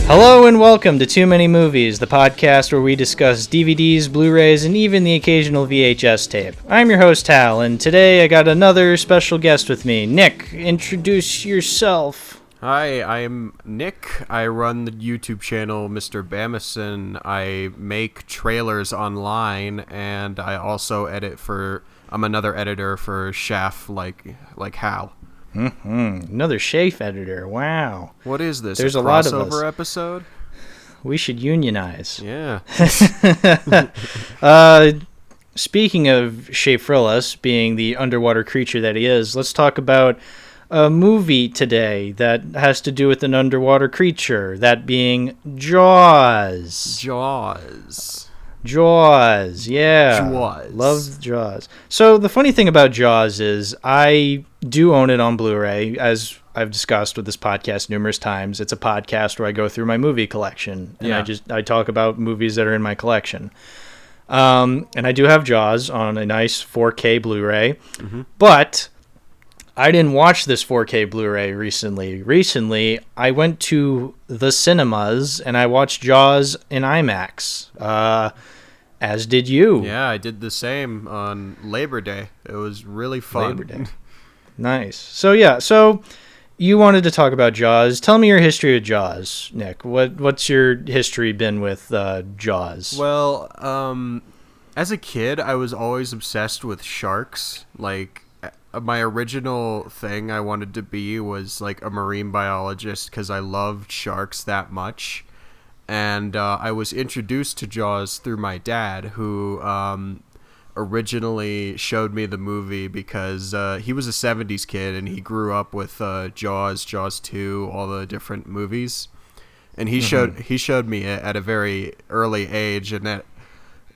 Hello and welcome to Too Many Movies, the podcast where we discuss DVDs, Blu-rays, and even the occasional VHS tape. I'm your host, HAL, and today I got another special guest with me. Nick, introduce yourself. Hi, I'm Nick. I run the YouTube channel Mr. Bamason. I make trailers online, and I also I'm another editor for Shaft, like Hal. Another Shaft editor. Wow. What is this? There's a lot of us. Episode? We should unionize. Yeah. Speaking of Shafrillas being the underwater creature that he is, let's talk about a movie today that has to do with an underwater creature, that being Jaws. Jaws, yeah. Jaws. Love Jaws. So the funny thing about Jaws is I do own it on Blu-ray, as I've discussed with this podcast numerous times. It's a podcast where I go through my movie collection, and I talk about movies that are in my collection. And I do have Jaws on a nice 4K Blu-ray, but I didn't watch this 4K Blu-ray recently. Recently, I went to the cinemas and I watched Jaws in IMAX. As did you. Yeah, I did the same on Labor Day. It was really fun. Labor Day. Nice. So you wanted to talk about Jaws. Tell me your history with Jaws, Nick. What's your history been with Jaws? Well, as a kid, I was always obsessed with sharks. Like, my original thing I wanted to be was like a marine biologist because I loved sharks that much. And I was introduced to Jaws through my dad, who originally showed me the movie because he was a 70s kid and he grew up with Jaws 2, all the different movies. And he showed me it at a very early age, and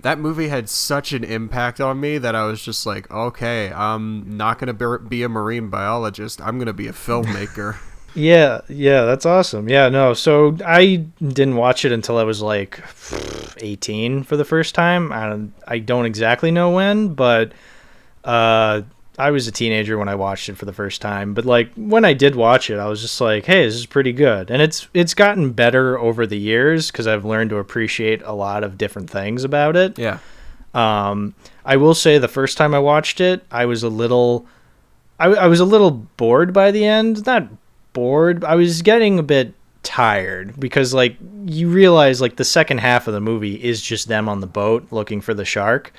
that movie had such an impact on me that I was just like, okay, I'm not going to be a marine biologist. I'm going to be a filmmaker. Yeah, that's awesome. Yeah, no, so I didn't watch it until I was like 18 for the first time. I don't exactly know when, but I was a teenager when I watched it for the first time. But like when I did watch it, I was just like, hey, this is pretty good. And it's gotten better over the years because I've learned to appreciate a lot of different things about it. Yeah. I will say the first time I watched it, I was a little bored by the end. Not bored. I was getting a bit tired because like you realize like the second half of the movie is just them on the boat looking for the shark.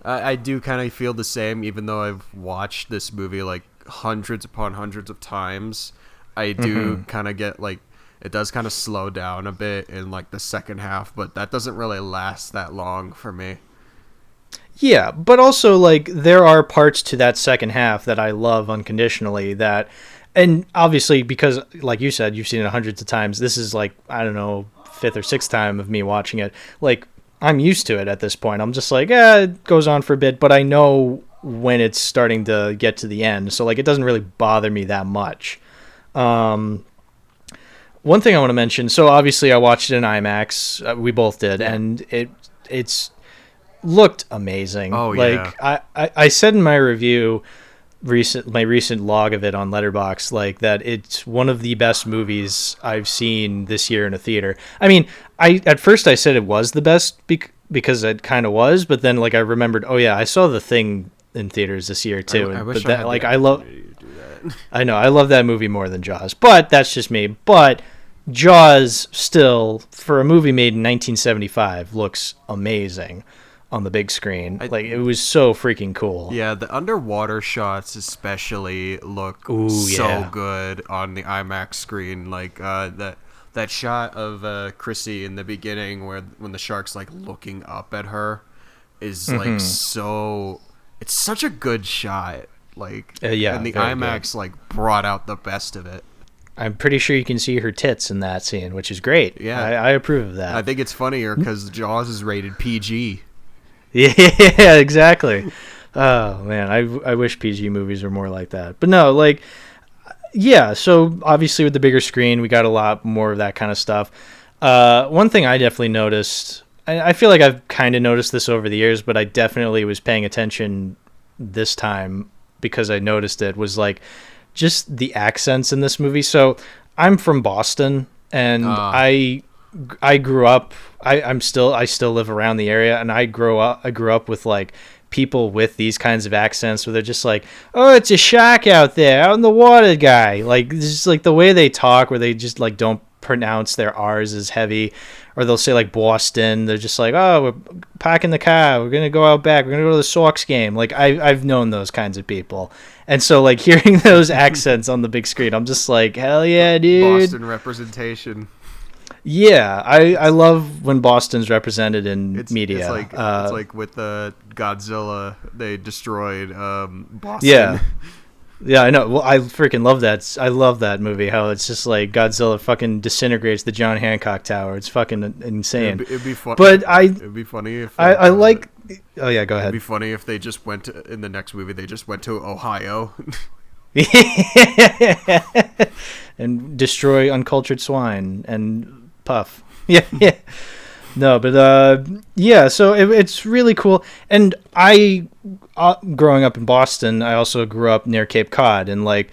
I do kind of feel the same, even though I've watched this movie like hundreds upon hundreds of times. I do kind of get like, it does kind of slow down a bit in like the second half, but that doesn't really last that long for me. Yeah, but also like there are parts to that second half that I love unconditionally and obviously because like you said, you've seen it hundreds of times. This is like, I don't know, fifth or sixth time of me watching it. Like I'm used to it at this point. I'm just like, it goes on for a bit, but I know when it's starting to get to the end. So like, it doesn't really bother me that much. One thing I want to mention, so obviously I watched it in IMAX. We both did. Yeah. And it's looked amazing. Oh, yeah. Like I said in my review, my recent log of it on Letterboxd, like that it's one of the best movies I've seen this year in a theater. I mean, at first I said it was the best because it kind of was, but then like I remembered, oh yeah, I saw The Thing in theaters this year too. I wish but I had like the I love opportunity to do that. I know I love that movie more than Jaws, but that's just me. But Jaws still, for a movie made in 1975, looks amazing on the big screen. Like it was so freaking cool. Yeah, the underwater shots especially look so good on the IMAX screen. Like that shot of Chrissy in the beginning when the shark's like looking up at her is like so, it's such a good shot. Like and the IMAX like brought out the best of it. I'm pretty sure you can see her tits in that scene, which is great. Yeah, I approve of that. I think it's funnier because Jaws is rated PG. Yeah, exactly. Oh man, I wish PG movies were more like that. But no, like, yeah. So obviously with the bigger screen, we got a lot more of that kind of stuff. One thing I definitely noticed, I feel like I've kind of noticed this over the years, but I definitely was paying attention this time because I noticed it, was like just the accents in this movie. So I'm from Boston, and I grew up. I still live around the area, and I grew up with like people with these kinds of accents where they're just like, oh, it's a shark out there, out in the water, guy. Like, just like the way they talk, where they just like don't pronounce their R's as heavy, or they'll say like Boston. They're just like, oh, we're packing the car, we're gonna go out back, we're gonna go to the Sox game. Like I've known those kinds of people, and so like hearing those accents on the big screen, I'm just like, hell yeah, dude. Boston representation. Yeah, I love when Boston's represented in media. It's like with the Godzilla, they destroyed Boston. Yeah, I know. Well, I freaking love that. I love that movie. How it's just like Godzilla fucking disintegrates the John Hancock Tower. It's fucking insane. It'd be fun. But it'd be funny if I like. Oh yeah, go ahead. It'd be funny if they just went in the next movie. They just went to Ohio. And destroy uncultured swine and puff. Yeah. No, but yeah, so it's really cool. And I, growing up in Boston, I also grew up near Cape Cod, and like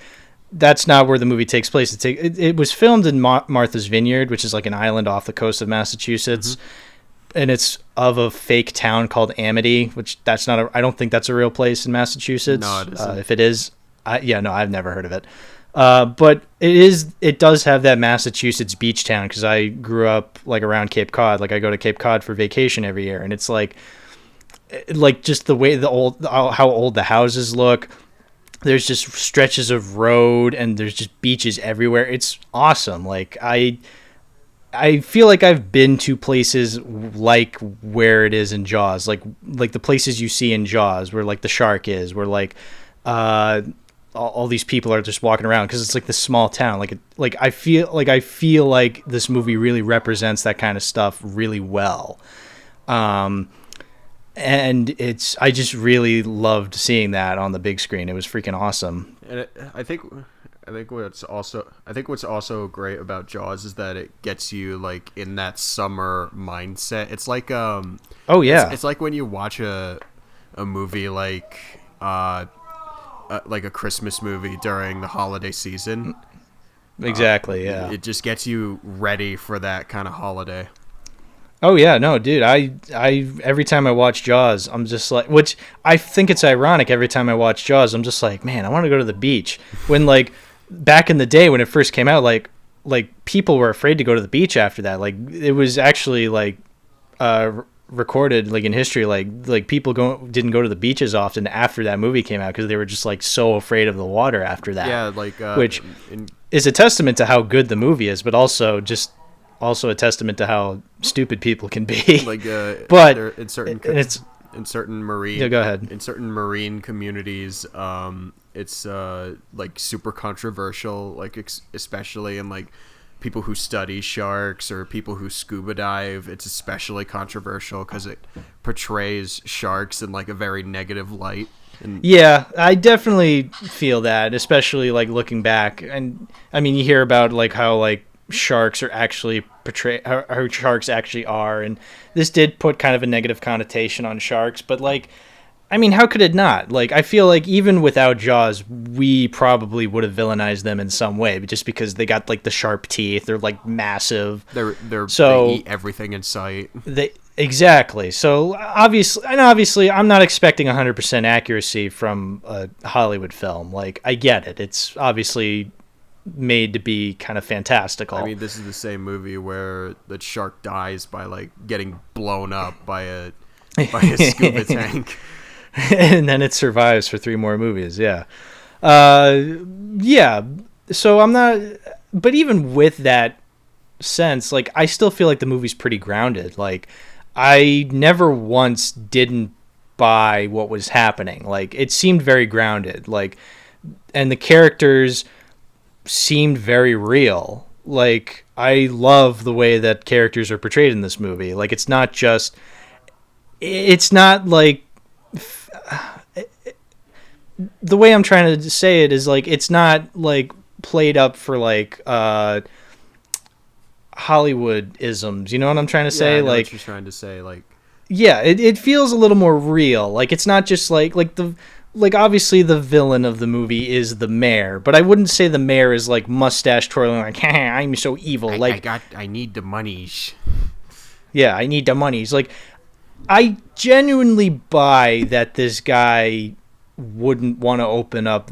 that's not where the movie takes place. It was filmed in Martha's Vineyard, which is like an island off the coast of Massachusetts, and it's of a fake town called Amity, which I don't think that's a real place in Massachusetts. No, it isn't. If it is, I've never heard of it. But it does have that Massachusetts beach town, because I grew up like around Cape Cod. Like I go to Cape Cod for vacation every year, and it's like just the way how old the houses look. There's just stretches of road, and there's just beaches everywhere. It's awesome. Like I feel like I've been to places like where it is in Jaws, like the places you see in Jaws, where like the shark is, where like all these people are just walking around, because it's like this small town. I feel like this movie really represents that kind of stuff really well. And I just really loved seeing that on the big screen. It was freaking awesome. And I think what's also great about Jaws is that it gets you like in that summer mindset. It's like it's like when you watch a movie like a Christmas movie during the holiday season. Exactly, yeah. It just gets you ready for that kind of holiday. Oh yeah, no, dude. I every time I watch Jaws, I'm just like, which I think it's ironic. Every time I watch Jaws, I'm just like, man, I want to go to the beach. When like back in the day when it first came out, like people were afraid to go to the beach after that. Like it was actually like recorded like in history, like people didn't go to the beaches often after that movie came out, because they were just like so afraid of the water after that. Yeah, like which is a testament to how good the movie is, but also a testament to how stupid people can be. Like but in certain marine, yeah, go ahead. In certain marine communities, it's like super controversial, like especially in like people who study sharks or people who scuba dive. It's especially controversial because it portrays sharks in like a very negative light. And yeah, I definitely feel that, especially like looking back. And I mean, you hear about like how like sharks are actually portrayed, how sharks actually are, and this did put kind of a negative connotation on sharks, but like, I mean, how could it not? Like, I feel like even without Jaws, we probably would have villainized them in some way, just because they got like the sharp teeth. They're like massive. They eat everything in sight. Exactly. So obviously, I'm not expecting 100% accuracy from a Hollywood film. Like, I get it. It's obviously made to be kind of fantastical. I mean, this is the same movie where the shark dies by like getting blown up by a scuba tank. And then it survives for 3 more movies. Yeah. Yeah. So I'm not, but even with that sense, like, I still feel like the movie's pretty grounded. Like, I never once didn't buy what was happening. Like, it seemed very grounded. Like, and the characters seemed very real. Like, I love the way that characters are portrayed in this movie. Like, it's not like, the way I'm trying to say it is like, it's not like played up for like Hollywood isms, you know what I'm trying to say? I know like what you're trying to say, like, yeah, it feels a little more real. Like, it's not just like like, obviously the villain of the movie is the mayor, but I wouldn't say the mayor is like mustache twirling like, I'm so evil. I need the monies. Yeah, I need the monies. Like, I genuinely buy that this guy wouldn't want to open up.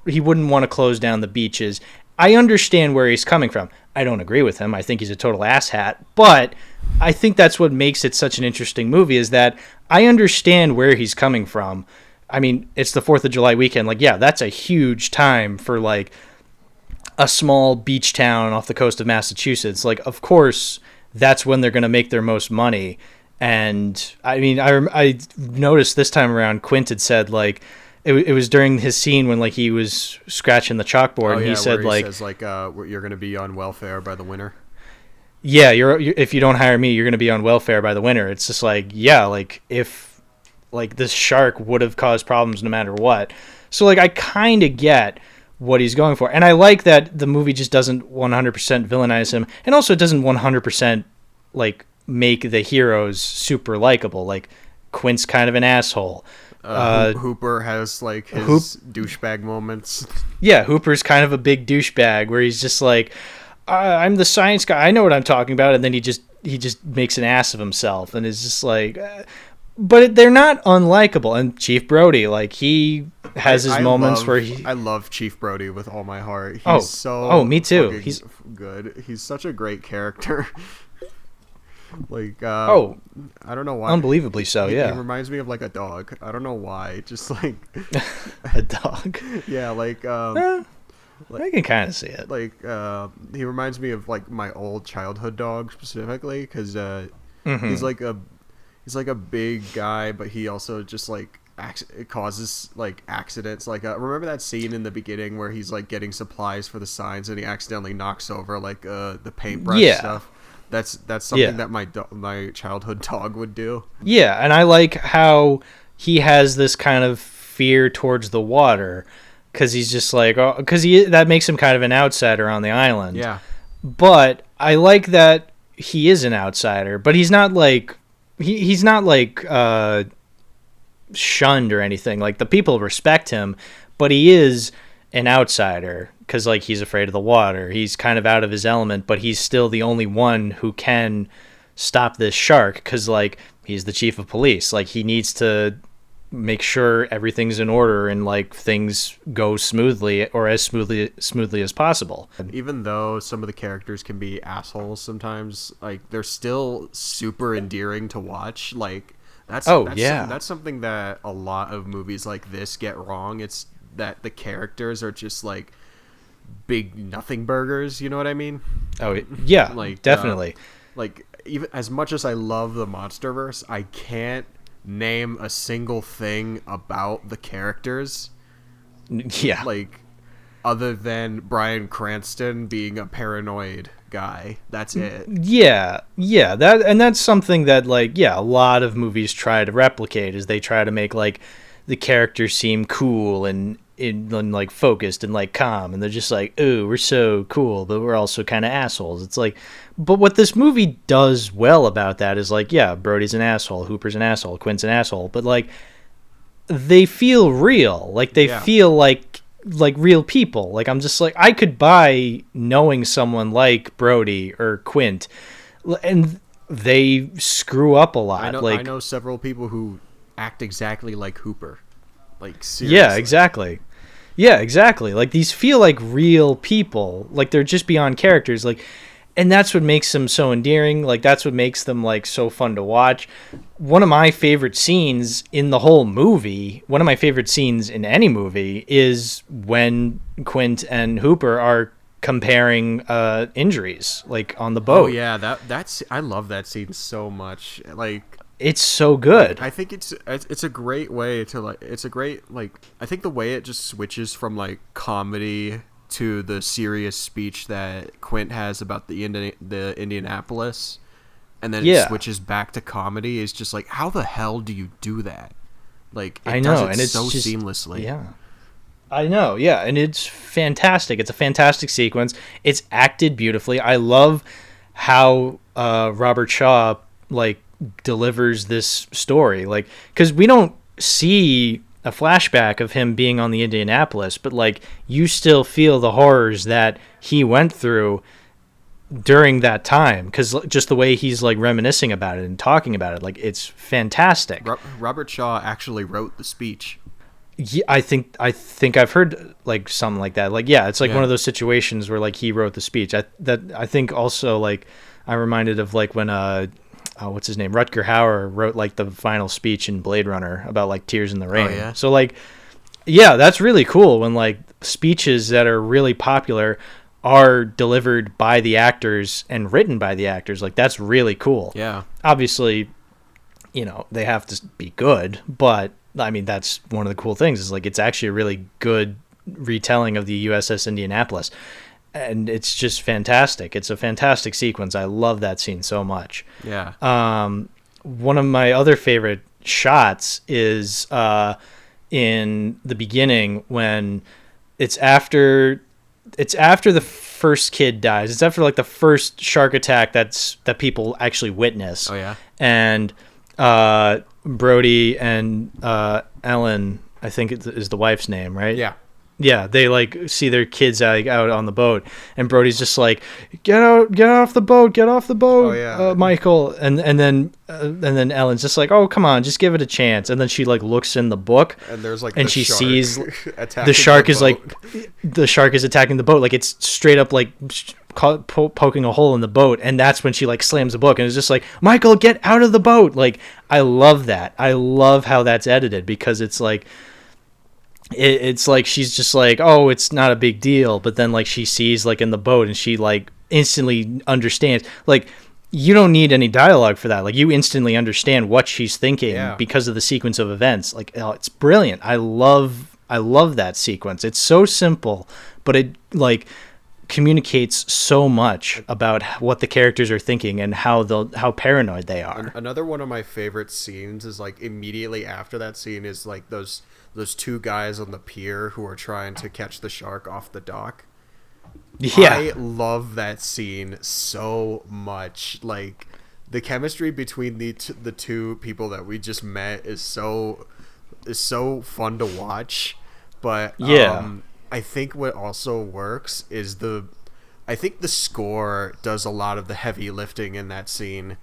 He wouldn't want to close down the beaches. I understand where he's coming from. I don't agree with him. I think he's a total asshat. But I think that's what makes it such an interesting movie, is that I understand where he's coming from. I mean, it's the 4th of July weekend. Like, yeah, that's a huge time for, like, a small beach town off the coast of Massachusetts. Like, of course, that's when they're going to make their most money. And, I mean, I noticed this time around, Quint had said, like, it was during his scene when, like, he was scratching the chalkboard, and he said, like... says, like, you're going to be on welfare by the winter. Yeah, you're if you don't hire me, you're going to be on welfare by the winter. It's just like, yeah, like, if, like, this shark would have caused problems no matter what. So, like, I kind of get what he's going for. And I like that the movie just doesn't 100% villainize him, and also it doesn't 100%, like, make the heroes super likable. Like, Quint's kind of an asshole. Hooper has, like, his douchebag moments. Yeah, Hooper's kind of a big douchebag where he's just like, I'm the science guy, I know what I'm talking about, and then he just makes an ass of himself and is just like... But they're not unlikable. And Chief Brody, like, he has his moments where he... I love Chief Brody with all my heart. He's me too. He's good. He's such a great character. Like, I don't know why. Unbelievably so, yeah. He reminds me of, like, a dog. I don't know why. Just, like... a dog? Yeah, like, I can kind of see it. Like, he reminds me of, like, my old childhood dog, specifically, because he's like a big guy, but he also just, like, it causes, like, accidents. Like, remember that scene in the beginning where he's, like, getting supplies for the signs and he accidentally knocks over, like, the paintbrush stuff? That's something that my childhood dog would do. Yeah, and I like how he has this kind of fear towards the water, because he's just like, that makes him kind of an outsider on the island. Yeah. But I like that he is an outsider, but he's not like he's not like shunned or anything. Like, the people respect him, but he is an outsider because, like, he's afraid of the water. He's kind of out of his element, but he's still the only one who can stop this shark because, like, he's the chief of police. Like, he needs to make sure everything's in order and, like, things go smoothly, or as smoothly as possible. Even though some of the characters can be assholes sometimes, like, they're still super endearing to watch. Like, that's something that a lot of movies like this get wrong. It's that the characters are just, like, big nothing burgers, you know what I mean? Oh yeah, like, definitely. Like, even as much as I love the Monsterverse, I can't name a single thing about the characters. Yeah. Like, other than Bryan Cranston being a paranoid guy. That's it. Yeah. That's something that, like, a lot of movies try to replicate, is they try to make, like, the characters seem cool and like focused and, like, calm, and they're just like, ooh, we're so cool, but we're also kind of assholes. It's like, but what this movie does well about that is, like, yeah, Brody's an asshole, Hooper's an asshole, Quint's an asshole, but, like, they feel real. Like, they feel like real people. Like, I'm just like, I could buy knowing someone like Brody or Quint, and they screw up a lot. I know several people who act exactly like Hooper. Like, seriously. Yeah, exactly. Like, these feel like real people. Like, they're just beyond characters. Like, and that's what makes them so endearing. Like, that's what makes them, like, so fun to watch. One of my favorite scenes in the whole movie, one of my favorite scenes in any movie, is when Quint and Hooper are comparing injuries, like, on the boat. Oh yeah, that's I love that scene so much. Like, it's so good. I think it's a great way to, like, I think the way it just switches from, like, comedy to the serious speech that Quint has about the Indianapolis, and then it switches back to comedy, is just like, how the hell do you do that? Like, it does it so seamlessly. Yeah. I know, yeah, and it's fantastic. It's a fantastic sequence. It's acted beautifully. I love how Robert Shaw, like, delivers this story, like, because we don't see a flashback of him being on the Indianapolis, but like you still feel the horrors that he went through during that time, because just the way he's like reminiscing about it and talking about it, like it's fantastic. Robert Shaw actually wrote the speech. Yeah, I think I've heard like something like that. Like, yeah, it's like one of those situations where like he wrote the speech. I think also like I'm reminded of like when what's his name, Rutger Hauer wrote like the final speech in Blade Runner about like Tears in the Rain. Oh, yeah? So like, yeah, that's really cool when like speeches that are really popular are delivered by the actors and written by the actors. Like that's really cool. Yeah. Obviously, you know, they have to be good, but I mean, that's one of the cool things is like it's actually a really good retelling of the USS Indianapolis. And it's just fantastic. It's a fantastic sequence. I love that scene so much. Yeah. One of my other favorite shots is in the beginning when it's after the first kid dies. It's after like the first shark attack that people actually witness. Oh yeah. And Brody and Ellen, I think is the wife's name, right? Yeah. Yeah, they like see their kids out on the boat, and Brody's just like, get off the boat, Oh, yeah. Michael, and then Ellen's just like, oh come on, just give it a chance, and then she like looks in the book, and there's like and the she shark sees attacking the shark is boat. like the shark is attacking the boat, like it's straight up like poking a hole in the boat, and that's when she like slams the book and is just like, Michael, get out of the boat. Like I love that. I love how that's edited, because it's like it's like she's just like, oh, it's not a big deal, but then like she sees like in the boat and she like instantly understands. Like you don't need any dialogue for that. Like you instantly understand what she's thinking because of the sequence of events. Like, oh, it's brilliant. I love that sequence. It's so simple, but it like communicates so much about what the characters are thinking and how paranoid they are. Another one of my favorite scenes is like immediately after that scene is like those two guys on the pier who are trying to catch the shark off the dock. Yeah. I love that scene so much. Like the chemistry between the two people that we just met is so fun to watch. But I think what also works is I think the score does a lot of the heavy lifting in that scene,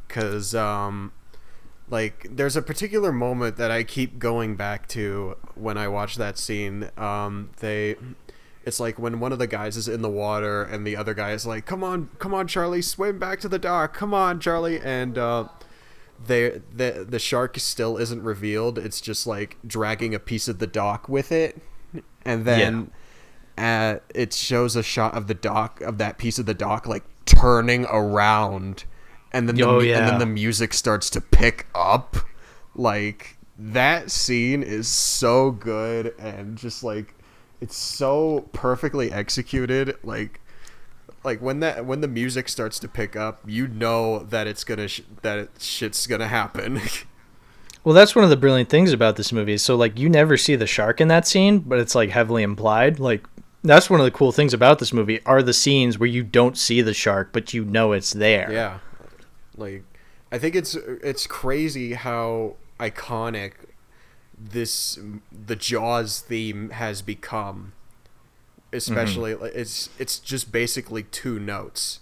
because like there's a particular moment that I keep going back to when I watch that scene. It's like when one of the guys is in the water and the other guy is like, come on Charlie, swim back to the dock, come on Charlie, and the shark still isn't revealed. It's just like dragging a piece of the dock with it, and then it shows a shot of the dock, of that piece of the dock like turning around, and then and then the music starts to pick up. Like that scene is so good, and just like it's so perfectly executed. Like when the music starts to pick up, you know that it's gonna shit's gonna happen. Well, that's one of the brilliant things about this movie. So like you never see the shark in that scene, but it's like heavily implied. Like that's one of the cool things about this movie are the scenes where you don't see the shark, but you know it's there. Yeah. Like I think it's crazy how iconic the Jaws theme has become. Especially it's just basically two notes.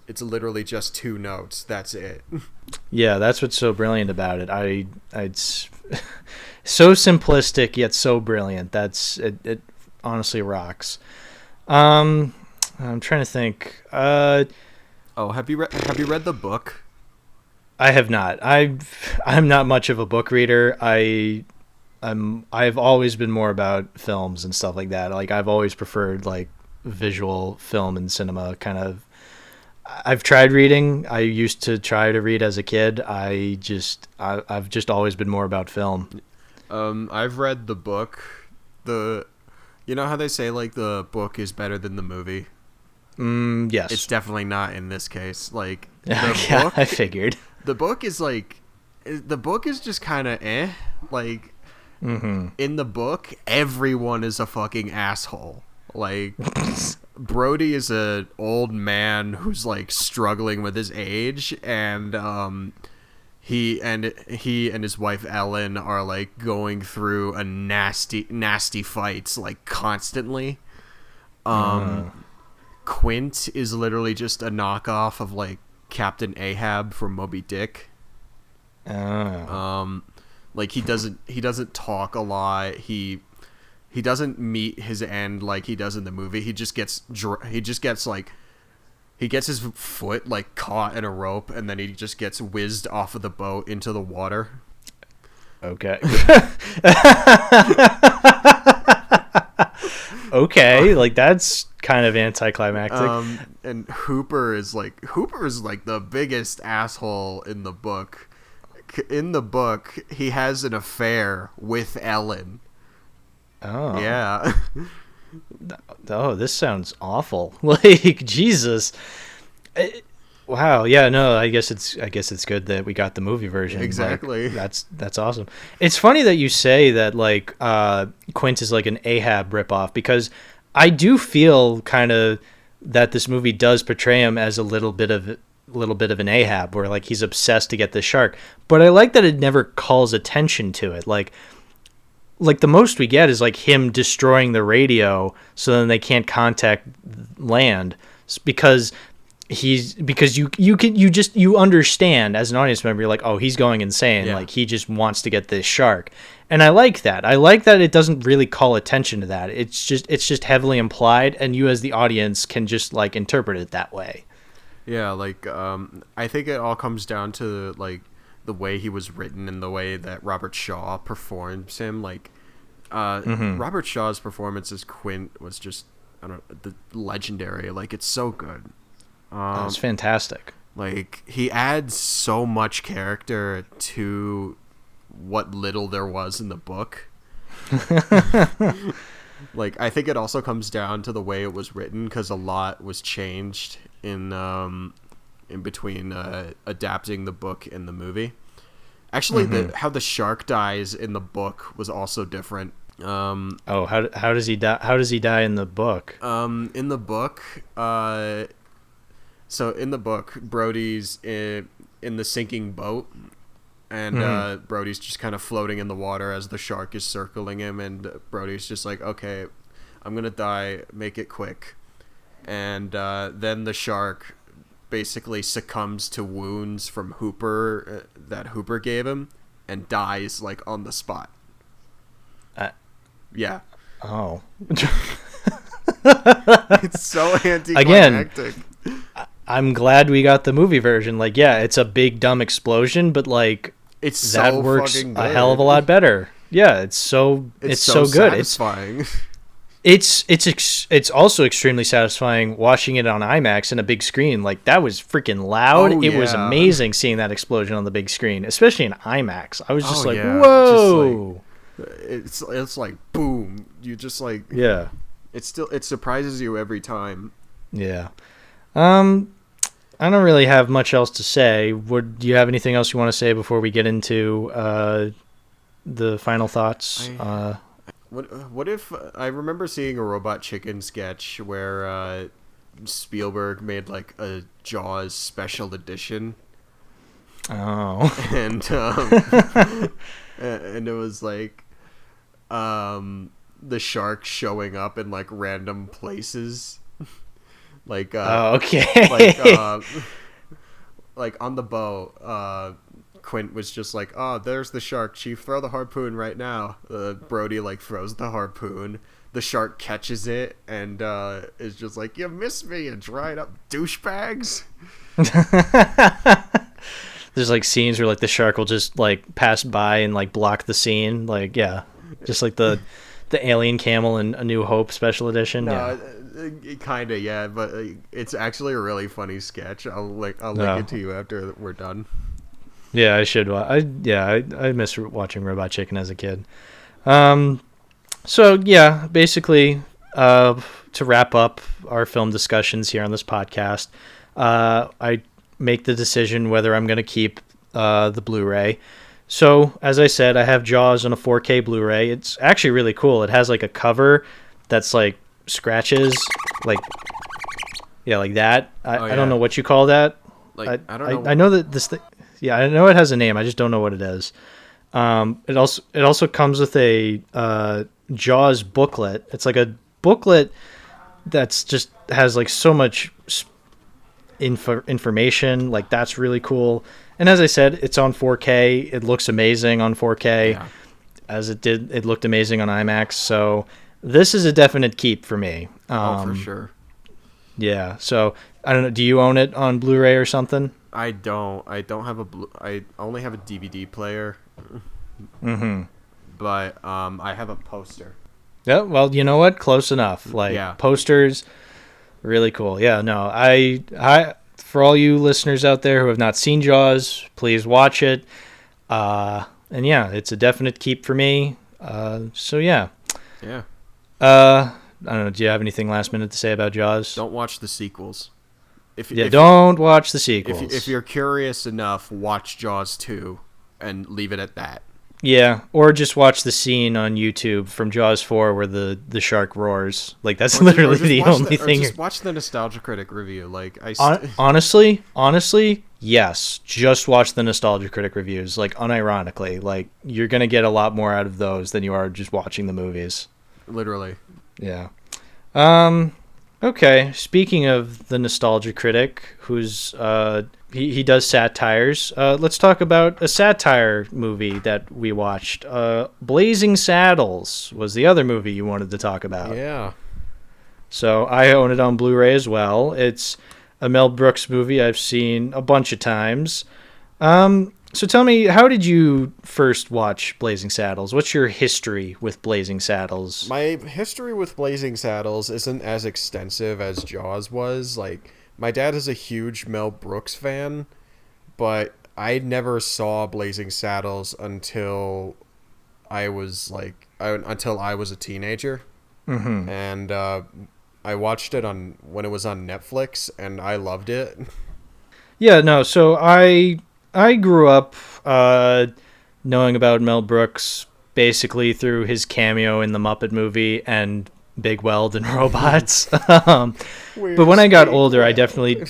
It's literally just two notes. That's it. Yeah, that's what's so brilliant about it. It's so simplistic yet so brilliant. It honestly rocks. I'm trying to think. Have you read the book? I have not. I'm not much of a book reader. I've always been more about films and stuff like that. Like I've always preferred like visual film and cinema kind of. I've tried reading. I used to try to read as a kid. I've just always been more about film. I've read the book. You know how they say like the book is better than the movie? Yes. It's definitely not in this case. Like book, I figured. The book is just kind of like in the book everyone is a fucking asshole. Like Brody is an old man who's like struggling with his age, and he and his wife Ellen are like going through a nasty fights like constantly. Quint is literally just a knockoff of like Captain Ahab from Moby Dick. Like he doesn't talk a lot. He doesn't meet his end like he does in the movie. He gets his foot like caught in a rope, and then he just gets whizzed off of the boat into the water. Okay. Okay, like that's kind of anticlimactic. And Hooper is like the biggest asshole in the book. In the book, he has an affair with Ellen. Oh. Yeah. Oh, this sounds awful. Like, Jesus. Wow. Yeah, no, I guess it's good that we got the movie version. Exactly. Like, that's awesome. It's funny that you say that like Quint is like an Ahab ripoff, because I do feel kind of that this movie does portray him as a little bit of an Ahab, where like he's obsessed to get this shark. But I like that it never calls attention to it. Like the most we get is like him destroying the radio so then they can't contact land, because you understand as an audience member, you're like, oh, he's going insane. Yeah. Like he just wants to get this shark. And I like that. I like that it doesn't really call attention to that. It's just heavily implied, and you as the audience can just like interpret it that way. Yeah, like I think it all comes down to like the way he was written and the way that Robert Shaw performs him. Like Robert Shaw's performance as Quint was just legendary. Like it's so good. It's fantastic. Like he adds so much character to what little there was in the book. Like I think it also comes down to the way it was written, because a lot was changed in between adapting the book and the movie. Actually, how the shark dies in the book was also different. How does he die? How does he die in the book? In the book, so in the book, Brody's in the sinking boat, and Brody's just kind of floating in the water as the shark is circling him, and Brody's just like, okay, I'm gonna die, make it quick. And then the shark basically succumbs to wounds from Hooper that Hooper gave him, and dies like on the spot. Yeah. Oh. It's so anticlimactic. Again, I'm glad we got the movie version. Like, yeah, it's a big dumb explosion, but like that works a hell of a lot better. Yeah, it's so good. Satisfying. It's also extremely satisfying watching it on IMAX in a big screen. Like that was freaking loud. It was amazing seeing that explosion on the big screen, especially in IMAX. I was just whoa. Just like, it's like boom. You just like it surprises you every time. Yeah. I don't really have much else to say. Do you have anything else you want to say before we get into the final thoughts? What if I remember seeing a Robot Chicken sketch where Spielberg made like a Jaws special edition. Oh. And and it was like the shark showing up in like random places. Like okay. Like on the boat, Quint was just like, oh, there's the shark, Chief, throw the harpoon right now. Brody like throws the harpoon, the shark catches it, and is just like, you missed me, you dried up douchebags. There's like scenes where like the shark will just like pass by and like block the scene, like just like the alien camel in A New Hope special edition. Kind of, yeah, but it's actually a really funny sketch. I'll link it to you after we're done. Yeah, I should. I miss watching Robot Chicken as a kid. So yeah, basically, to wrap up our film discussions here on this podcast, I make the decision whether I'm going to keep the Blu-ray. So as I said, I have Jaws on a 4K Blu-ray. It's actually really cool. It has like a cover that's like scratches, like that. I don't know what you call that. Like I don't know. I know that this thing. Yeah, I know it has a name. I just don't know what it is. It also comes with a Jaws booklet. It's like a booklet that's just has like so much information. Like that's really cool. And as I said, it's on 4K. It looks amazing on 4K. Yeah. As it looked amazing on IMAX. So this is a definite keep for me. For sure. Yeah. So I don't know. Do you own it on Blu-ray or something? I don't have I only have a DVD player. Mm-hmm. But I have a poster. Yeah. Well, you know what? Close enough. Like posters, really cool. Yeah. No. I for all you listeners out there who have not seen Jaws, please watch it. And yeah, it's a definite keep for me. So yeah. Yeah. I don't know. Do you have anything last minute to say about Jaws? Don't watch the sequels. Don't watch the sequels. If you're curious enough, watch Jaws 2 and leave it at that. Yeah, or just watch the scene on YouTube from Jaws 4 where the shark roars. Like that's literally the only thing. Just watch the Nostalgia Critic review. Like honestly, yes. Just watch the Nostalgia Critic reviews. Like unironically, like you're gonna get a lot more out of those than you are just watching the movies. Literally. Yeah. Okay. Speaking of the Nostalgia Critic, who's he does satires. Let's talk about a satire movie that we watched. Blazing Saddles was the other movie you wanted to talk about. Yeah. So I own it on Blu-ray as well. It's a Mel Brooks movie I've seen a bunch of times. So tell me, how did you first watch Blazing Saddles? What's your history with Blazing Saddles? My history with Blazing Saddles isn't as extensive as Jaws was. Like, my dad is a huge Mel Brooks fan, but I never saw Blazing Saddles until I was a teenager. Mm-hmm. And I watched it when it was on Netflix, and I loved it. Yeah, no, so I grew up knowing about Mel Brooks basically through his cameo in the Muppet movie and Big Weld and Robots. But when I got older, I definitely...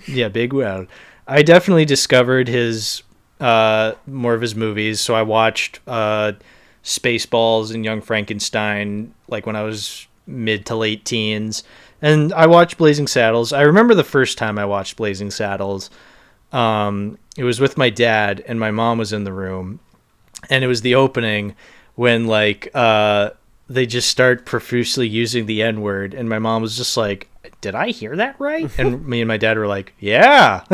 Yeah, Big Weld. I definitely discovered his more of his movies. So I watched Spaceballs and Young Frankenstein like when I was mid to late teens. And I watched Blazing Saddles. I remember the first time I watched Blazing Saddles. It was with my dad and my mom was in the room, and it was the opening when like they just start profusely using the N-word, and my mom was just like, did I hear that right? And me and my dad were like, yeah.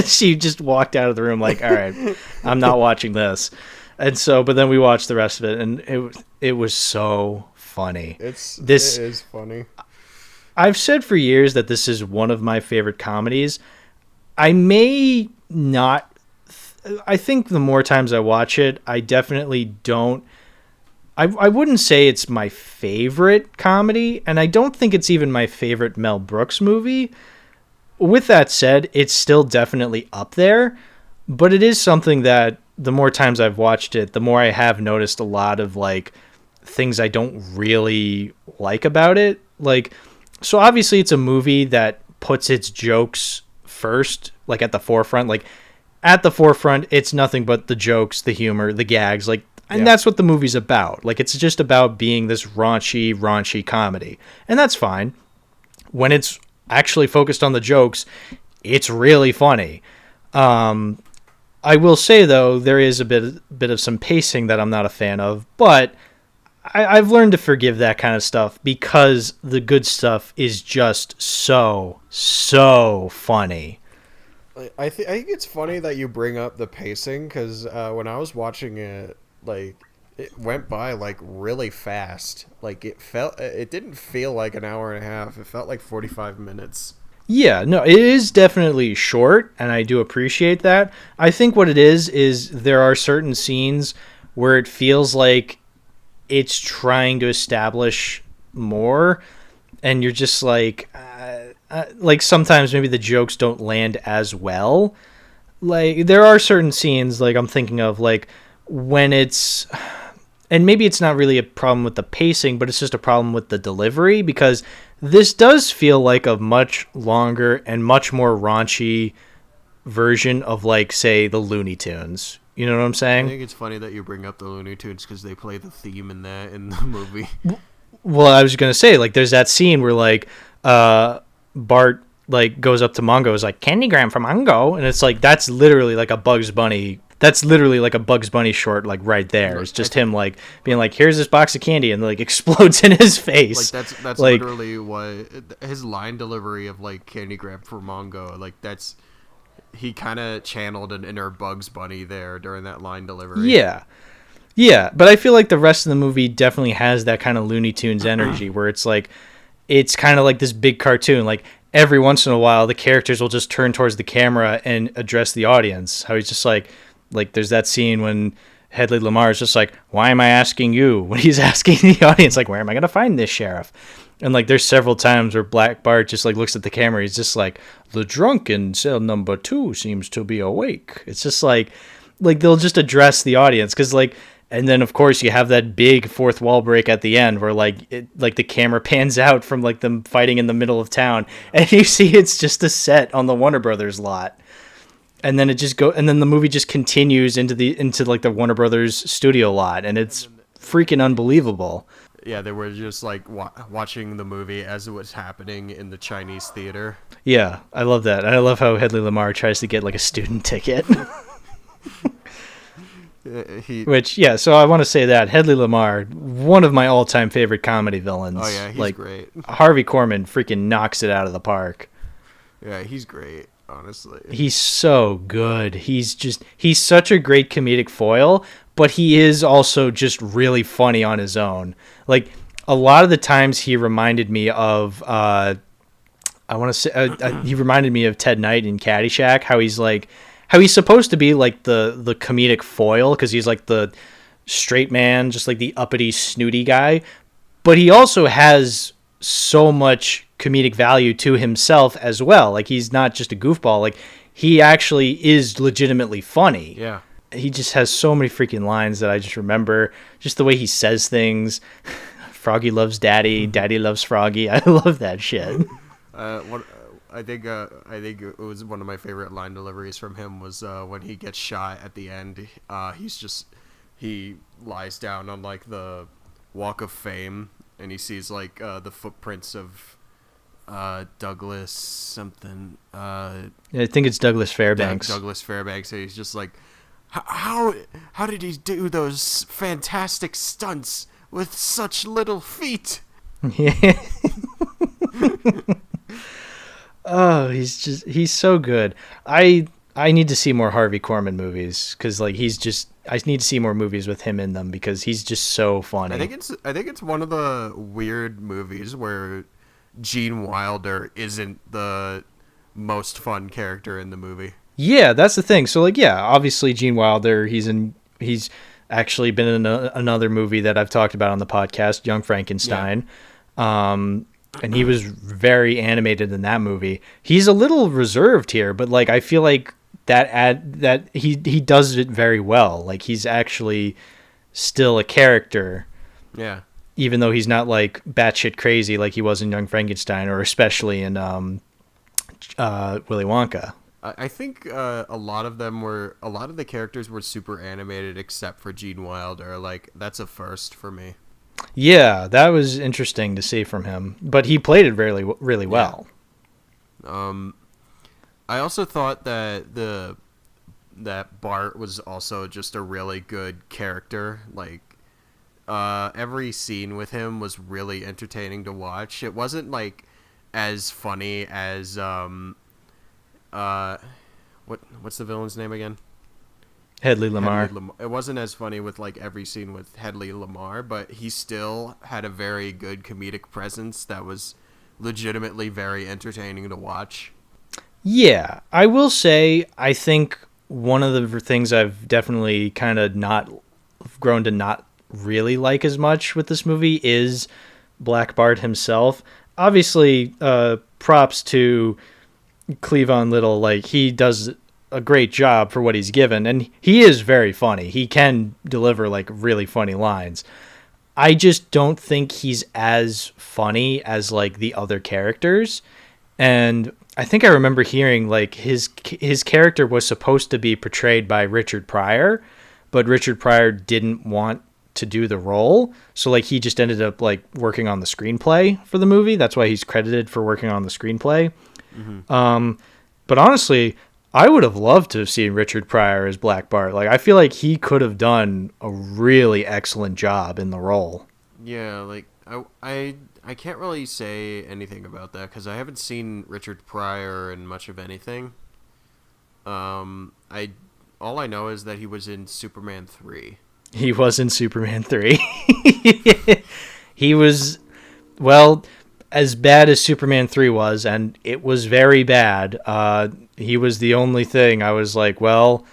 She just walked out of the room like, all right, I'm not watching this. And so, but then we watched the rest of it, and it was so funny. It is funny. I've said for years that this is one of my favorite comedies. I may not... I think the more times I watch it, I definitely don't... I wouldn't say it's my favorite comedy, and I don't think it's even my favorite Mel Brooks movie. With that said, it's still definitely up there, but it is something that the more times I've watched it, the more I have noticed a lot of like things I don't really like about it. Like, so obviously it's a movie that puts its jokes first, like at the forefront. Like at the forefront, it's nothing but the jokes, the humor, the gags, like, and that's what the movie's about. Like, it's just about being this raunchy comedy, and that's fine. When it's actually focused on the jokes, it's really funny. I will say though, there is a bit of some pacing that I'm not a fan of, but I've learned to forgive that kind of stuff because the good stuff is just so funny. I think it's funny that you bring up the pacing, because when I was watching it, like, it went by like really fast. Like it didn't feel like an hour and a half. It felt like 45 minutes. Yeah, no, it is definitely short, and I do appreciate that. I think what it is there are certain scenes where it feels like it's trying to establish more, and you're just like sometimes maybe the jokes don't land as well. Like, there are certain scenes, like I'm thinking of, like when it's, and maybe it's not really a problem with the pacing, but it's just a problem with the delivery, because this does feel like a much longer and much more raunchy version of, like, say, the Looney Tunes. You know what I'm saying? I think it's funny that you bring up the Looney Tunes because they play the theme in the movie. Well, I was gonna say, like, there's that scene where, like, Bart, like, goes up to Mongo, is like, "Candygram for Mongo," and it's like, that's literally like a Bugs Bunny. That's literally like a Bugs Bunny short, like, right there. It's just him, like, being like, "Here's this box of candy," and, like, explodes in his face. Like, that's like, literally what his line delivery of, like, "Candygram for Mongo," like, that's, he kind of channeled an inner Bugs Bunny there during that line delivery. Yeah, but I feel like the rest of the movie definitely has that kind of Looney Tunes energy where it's like, it's kind of like this big cartoon. Like, every once in a while, the characters will just turn towards the camera and address the audience. How he's just like, there's that scene when Hedley Lamar is just like, "Why am I asking you?" When he's asking the audience, like, "Where am I going to find this sheriff?" And, like, there's several times where Black Bart just, like, looks at the camera. He's just like, "The drunk in cell number 2 seems to be awake." It's just like they'll just address the audience because, like, and then, of course, you have that big fourth wall break at the end where, like, the camera pans out from, like, them fighting in the middle of town, and you see it's just a set on the Warner Brothers lot, and then and then the movie just continues into like the Warner Brothers studio lot, and it's freaking unbelievable. Yeah, they were just, like, watching the movie as it was happening in the Chinese theater. Yeah, I love that. And I love how Hedley Lamar tries to get, like, a student ticket. So I want to say that Hedley Lamar, one of my all-time favorite comedy villains. Oh yeah, he's like, great. Harvey Korman freaking knocks it out of the park. Yeah, he's great, honestly. He's so good. He's such a great comedic foil, but he is also just really funny on his own. Like, a lot of the times he reminded me of he reminded me of Ted Knight in Caddyshack, how he's supposed to be, like, the comedic foil because he's, like, the straight man, just, like, the uppity, snooty guy. But he also has so much comedic value to himself as well. Like, he's not just a goofball. Like, he actually is legitimately funny. Yeah. He just has so many freaking lines that I just remember. Just the way he says things. Froggy loves Daddy. Daddy loves Froggy. I love that shit. I think it was one of my favorite line deliveries from him was when he gets shot at the end. He lies down on, like, the Walk of Fame, and he sees, like, the footprints of Douglas something. I think it's Douglas Fairbanks. Douglas Fairbanks. And he's just like, how did he do those fantastic stunts with such little feet? Yeah. Oh, he's so good. I need to see more Harvey Korman movies because, like, I need to see more movies with him in them because he's just so funny. I think it's one of the weird movies where Gene Wilder isn't the most fun character in the movie. Yeah, that's the thing. So, like, yeah, obviously Gene Wilder, he's actually been in another movie that I've talked about on the podcast, Young Frankenstein. Yeah. And he was very animated in that movie. He's a little reserved here, but, like, I feel like that he does it very well. Like, he's actually still a character. Yeah. Even though he's not, like, batshit crazy like he was in Young Frankenstein or especially in Willy Wonka. I think a lot of the characters were super animated except for Gene Wilder. Like, that's a first for me. Yeah, that was interesting to see from him, but he played it really, really well. I also thought that Bart was also just a really good character. Like, every scene with him was really entertaining to watch. It wasn't, like, as funny as what's the villain's name again? Hedley Lamar. It wasn't as funny with, like, every scene with Hedley Lamar, but he still had a very good comedic presence that was legitimately very entertaining to watch. Yeah, I will say I think one of the things I've definitely kind of not grown to not really like as much with this movie is Black Bart himself. Obviously, props to Cleavon Little. Like, he does a great job for what he's given, and he is very funny. He can deliver, like, really funny lines. I just don't think he's as funny as, like, the other characters, and I think I remember hearing like his character was supposed to be portrayed by Richard Pryor, but Richard Pryor didn't want to do the role, so like he just ended up like working on the screenplay for the movie. That's why he's credited for working on the screenplay. But honestly, I would have loved to have seen Richard Pryor as Black Bart. Like I feel like he could have done a really excellent job in the role. Yeah, like I can't really say anything about that because I haven't seen Richard Pryor in much of anything. I all I know is that he was in Superman 3. He was in Superman 3. He was, well, as bad as Superman 3 was, and it was very bad. He was the only thing I was like, well,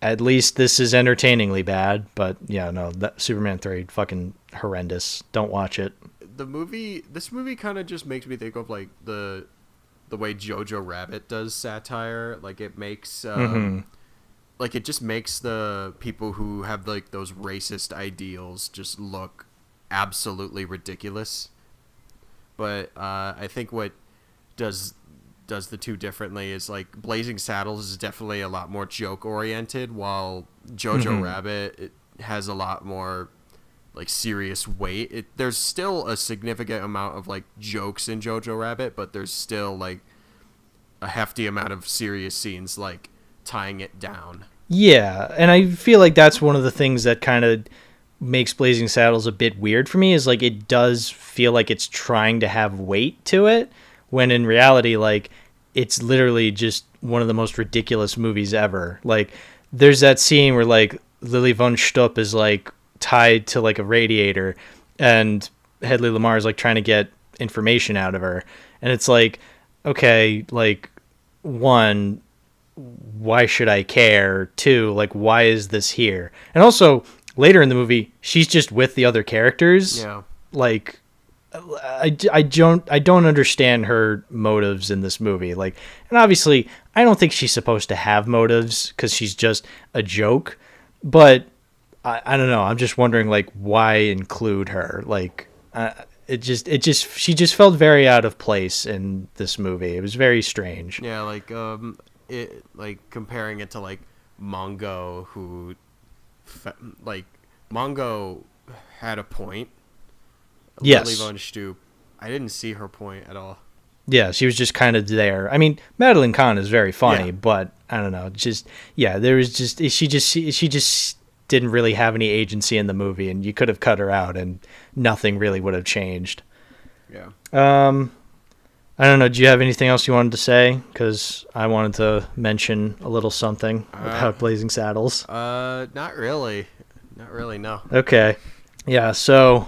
at least this is entertainingly bad. But yeah, no, that Superman 3, fucking horrendous. Don't watch it. This movie kind of just makes me think of like the way Jojo Rabbit does satire. Like it makes, like it just makes the people who have like those racist ideals just look absolutely ridiculous. But I think what does the two differently is like Blazing Saddles is definitely a lot more joke oriented, while Jojo Rabbit it has a lot more like serious weight. There's still a significant amount of like jokes in Jojo Rabbit, but there's still like a hefty amount of serious scenes like tying it down. Yeah, and I feel like that's one of the things that kind of makes Blazing Saddles a bit weird for me is like it does feel like it's trying to have weight to it when in reality like it's literally just one of the most ridiculous movies ever. Like there's that scene where like Lily von Stupp is like tied to like a radiator and Hedley Lamarr is like trying to get information out of her, and it's like, okay, like one, why should I care? Two, like why is this here? And also later in the movie she's just with the other characters. Yeah, like I don't understand her motives in this movie. Like, and obviously I don't think she's supposed to have motives because she's just a joke, but I don't know. I'm just wondering, like, why include her? Like, she just felt very out of place in this movie. It was very strange. Yeah, like, like comparing it to like Mongo, who, like, Mongo had a point. Yes. Lily von Stupp, I didn't see her point at all. Yeah, she was just kind of there. I mean, Madeline Kahn is very funny, but I don't know. Just there was just she just didn't really have any agency in the movie, and you could have cut her out and nothing really would have changed. Yeah. I don't know. Do you have anything else you wanted to say? Because I wanted to mention a little something about Blazing Saddles. Not really. Not really, no. Okay. Yeah, so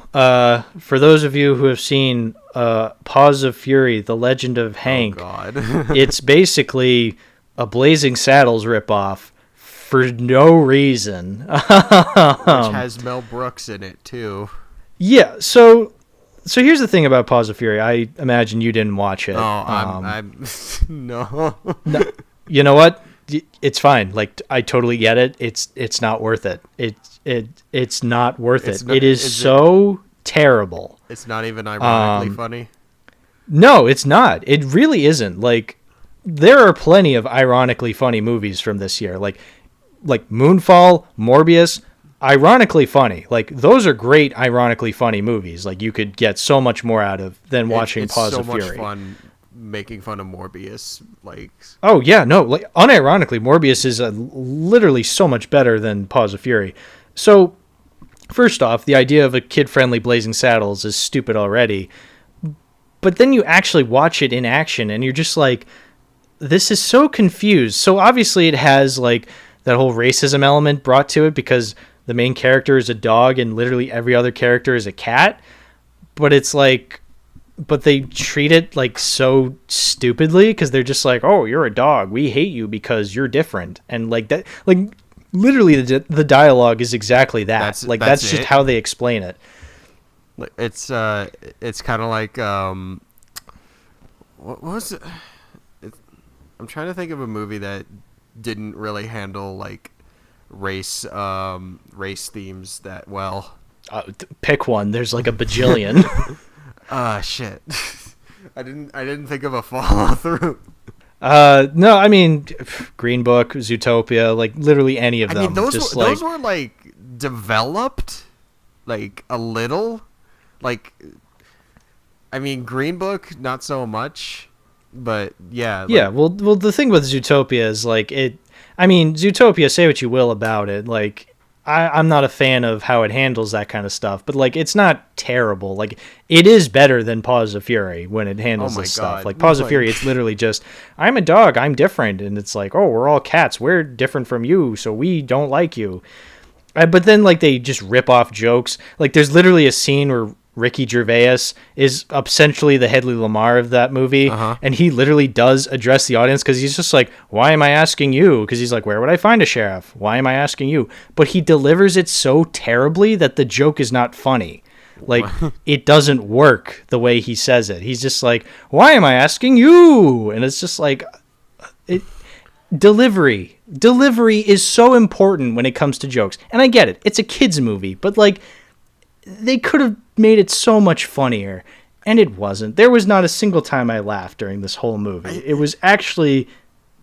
for those of you who have seen Paws of Fury, The Legend of Hank, oh, God. It's basically a Blazing Saddles ripoff for no reason. Which has Mel Brooks in it, too. Yeah, so here's the thing about Paws of Fury. I imagine you didn't watch it. Oh, I'm no. No. You know what? It's fine. Like, I totally get it. It's not worth it. It's not worth it. It is so terrible. It's not even ironically funny. No, it's not. It really isn't. Like, there are plenty of ironically funny movies from this year. Like Moonfall, Morbius, ironically funny. Like, those are great ironically funny movies. Like, you could get so much more out of than watching Paws of Fury. It's so much fun making fun of Morbius. Like, oh yeah, no, like unironically, Morbius is literally so much better than Paws of Fury. So, first off, the idea of a kid-friendly Blazing Saddles is stupid already. But then you actually watch it in action, and you're just like, this is so confused. So obviously it has like that whole racism element brought to it because the main character is a dog and literally every other character is a cat. But it's like, but they treat it like so stupidly because they're just like, oh, you're a dog. We hate you because you're different. And like that, like literally the dialogue is exactly that. That's just how they explain it. It's kind of like, what was it? I'm trying to think of a movie that didn't really handle like race themes that well. Pick one. There's like a bajillion. Shit. I didn't think of a follow through. No, I mean, Green Book, Zootopia, like literally any of them. I mean, those just were like developed, like a little, like. I mean, Green Book, not so much, but yeah. Yeah, well, the thing with Zootopia is like it. I mean, Zootopia. Say what you will about it, like. I'm not a fan of how it handles that kind of stuff, but like it's not terrible. Like it is better than Paws of Fury when it handles this stuff. Like Paws of Fury, it's literally just I'm a dog, I'm different, and it's like, oh, we're all cats, we're different from you, so we don't like you. But then like they just rip off jokes. Like there's literally a scene where Ricky Gervais is essentially the Hedley Lamar of that movie, and he literally does address the audience because he's just like, why am I asking you? Because he's like, where would I find a sheriff? Why am I asking you? But he delivers it so terribly that the joke is not funny. Like, it doesn't work the way he says it. He's just like, why am I asking you? And it's just like, delivery is so important when it comes to jokes. And I get it. It's a kid's movie, but like, they could have made it so much funnier, and it wasn't. There was not a single time I laughed during this whole movie. It was actually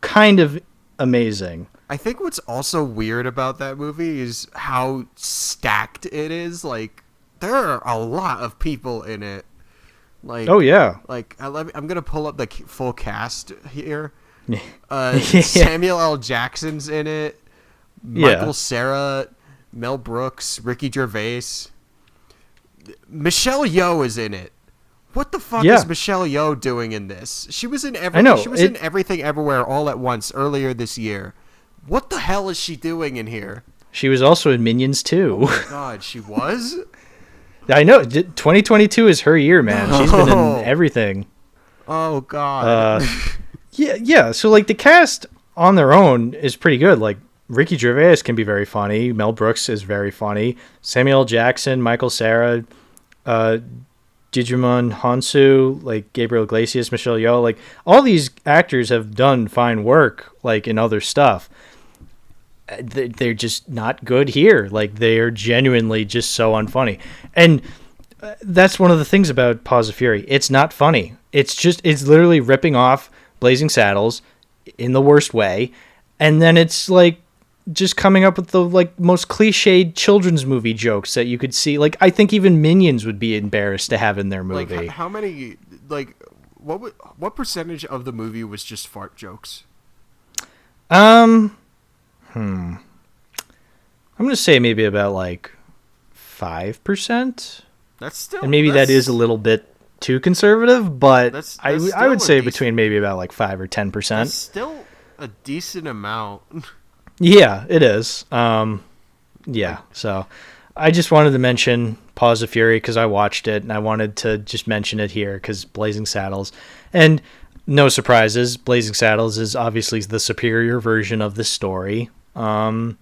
kind of amazing. I think what's also weird about that movie is how stacked it is. Like, there are a lot of people in it. Like, oh yeah. Like, I'm gonna pull up the full cast here. Yeah. Samuel L. Jackson's in it. Michael Cera, Mel Brooks, Ricky Gervais. Michelle Yeoh is in it. What the fuck is Michelle Yeoh doing in this? She was in in Everything Everywhere All at Once earlier this year. What the hell is she doing in here? She was also in Minions 2. Oh my god, she was? I know. 2022 is her year, man. She's been in everything. Oh god. Yeah. So like the cast on their own is pretty good. Like Ricky Gervais can be very funny. Mel Brooks is very funny. Samuel L. Jackson, Michael Cera, Digimon Hansu, like Gabriel Iglesias, Michelle Yeoh, like all these actors have done fine work, like in other stuff. They're just not good here. Like they are genuinely just so unfunny, and that's one of the things about Paws of Fury. It's not funny. It's literally ripping off Blazing Saddles in the worst way, and then it's like just coming up with the like most cliched children's movie jokes that you could see. Like I think even Minions would be embarrassed to have in their movie. Like how many? Like what percentage of the movie was just fart jokes? I'm gonna say maybe about like 5%. That's still, and maybe that is a little bit too conservative, but that's I would say between maybe about like 5 or 10%. That's still a decent amount. Yeah, it is. Yeah, so I just wanted to mention Paws of Fury because I watched it, and I wanted to just mention it here because Blazing Saddles. And no surprises, Blazing Saddles is obviously the superior version of this story. I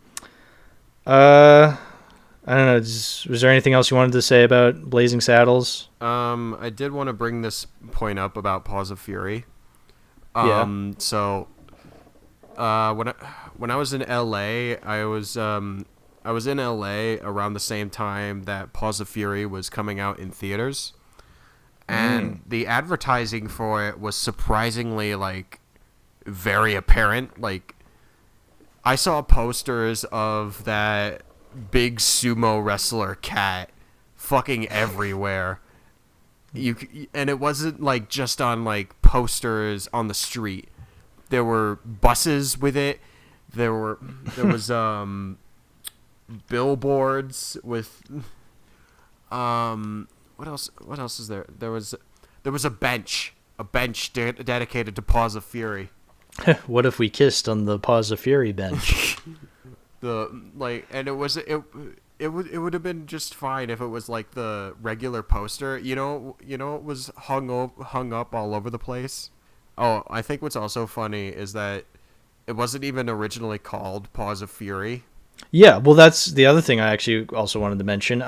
don't know, was there anything else you wanted to say about Blazing Saddles? I did want to bring this point up about Paws of Fury. So when I was in LA, I was in LA around the same time that Paws of Fury was coming out in theaters, and the advertising for it was surprisingly like very apparent. Like I saw posters of that big sumo wrestler cat fucking everywhere. And it wasn't like just on like posters on the street. There were buses with it. There was billboards with what else is there? There was a bench dedicated to Paws of Fury. What if we kissed on the Paws of Fury bench? It would have been just fine if it was like the regular poster. You know, it was hung up all over the place. Oh, I think what's also funny is that it wasn't even originally called Paws of Fury. Yeah, well, that's the other thing I actually also wanted to mention.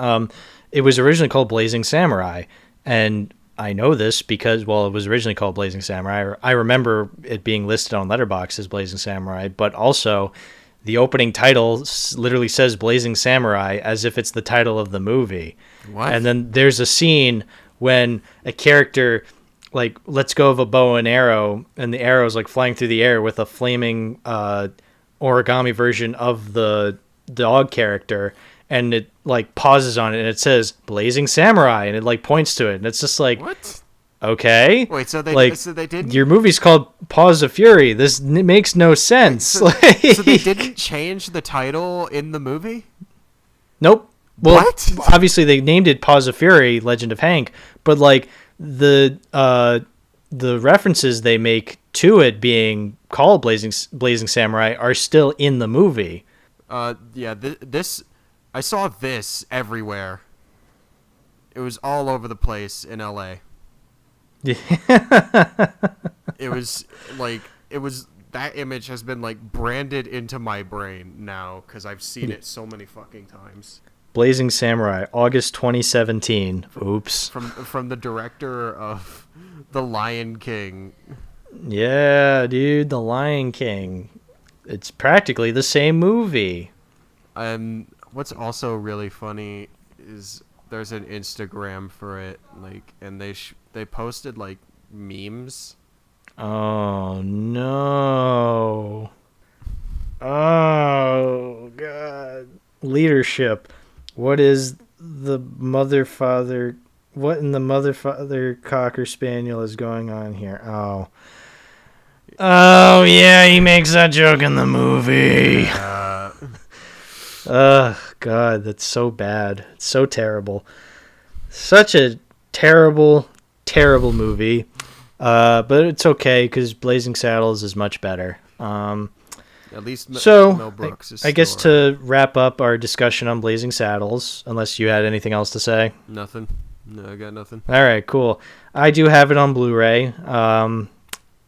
It was originally called Blazing Samurai, and I know this because, well, it was originally called Blazing Samurai. I remember it being listed on Letterboxd as Blazing Samurai, but also the opening title literally says Blazing Samurai as if it's the title of the movie. What? And then there's a scene when a character like lets go of a bow and arrow, and the arrow's like flying through the air with a flaming origami version of the dog character, and it like pauses on it and it says Blazing Samurai, and it like points to it, and it's just like, what? Okay. Wait, so they didn't? Your movie's called Paws of Fury. This makes no sense. Wait, so they didn't change the title in the movie? Nope. Well, what? Obviously they named it Paws of Fury, Legend of Hank, but like the references they make to it being called Blazing Samurai are still in the movie. Yeah, this I saw this everywhere. It was all over the place in LA. It was that image has been like branded into my brain now because I've seen it so many fucking times. Blazing Samurai, August 2017. Oops. From the director of The Lion King. Yeah, dude, The Lion King. It's practically the same movie. What's also really funny is there's an Instagram for it, like, and they posted like memes. Oh no! Oh god! Leadership. What is the mother-father? What in the mother-father cocker spaniel is going on here? Oh. Oh yeah, he makes that joke in the movie. Ugh, God, that's so bad. It's so terrible. Such a terrible, terrible movie. But it's okay because Blazing Saddles is much better. At least Mel Brooks is I guess to wrap up our discussion on Blazing Saddles, unless you had anything else to say. Nothing. No, I got nothing. All right, cool. I do have it on Blu-ray.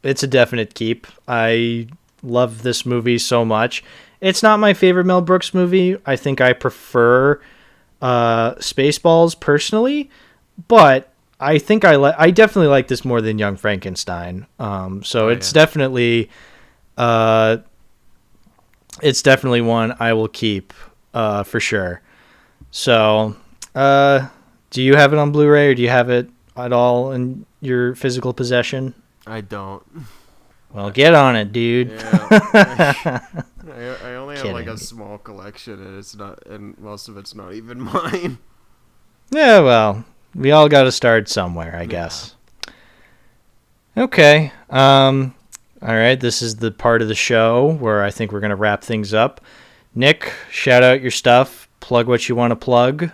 It's a definite keep. I love this movie so much. It's not my favorite Mel Brooks movie. I think I prefer Spaceballs personally, but I think I definitely like this more than Young Frankenstein. It's definitely one I will keep for sure. So, do you have it on Blu-ray or do you have it at all in your physical possession? I don't. Well, get on it, dude. Yeah, I only have like a small collection, and most of it's not even mine. Yeah, well, we all got to start somewhere, I guess. Okay. All right. This is the part of the show where I think we're going to wrap things up. Nick, shout out your stuff. Plug what you want to plug.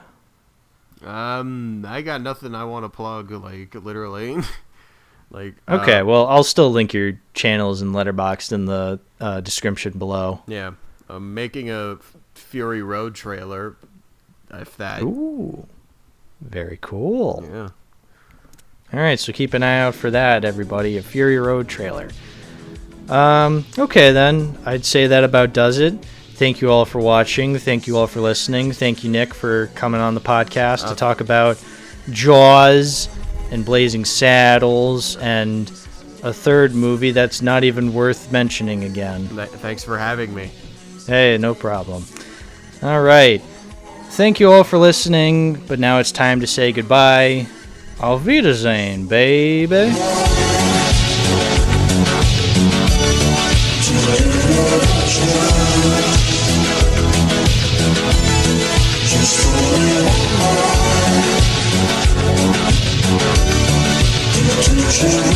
I got nothing I want to plug, like literally. Okay, well, I'll still link your channels and Letterboxd in the description below. Yeah, I'm making a Fury Road trailer. If that. Ooh, very cool. Yeah. All right, so keep an eye out for that, everybody. A Fury Road trailer. Okay, then. I'd say that about does it. Thank you all for watching. Thank you all for listening. Thank you, Nick, for coming on the podcast to talk about Jaws and Blazing Saddles and a third movie that's not even worth mentioning again. Thanks for having me. Hey, no problem. All right. Thank you all for listening, but now it's time to say goodbye. Auf Wiedersehen, baby. Just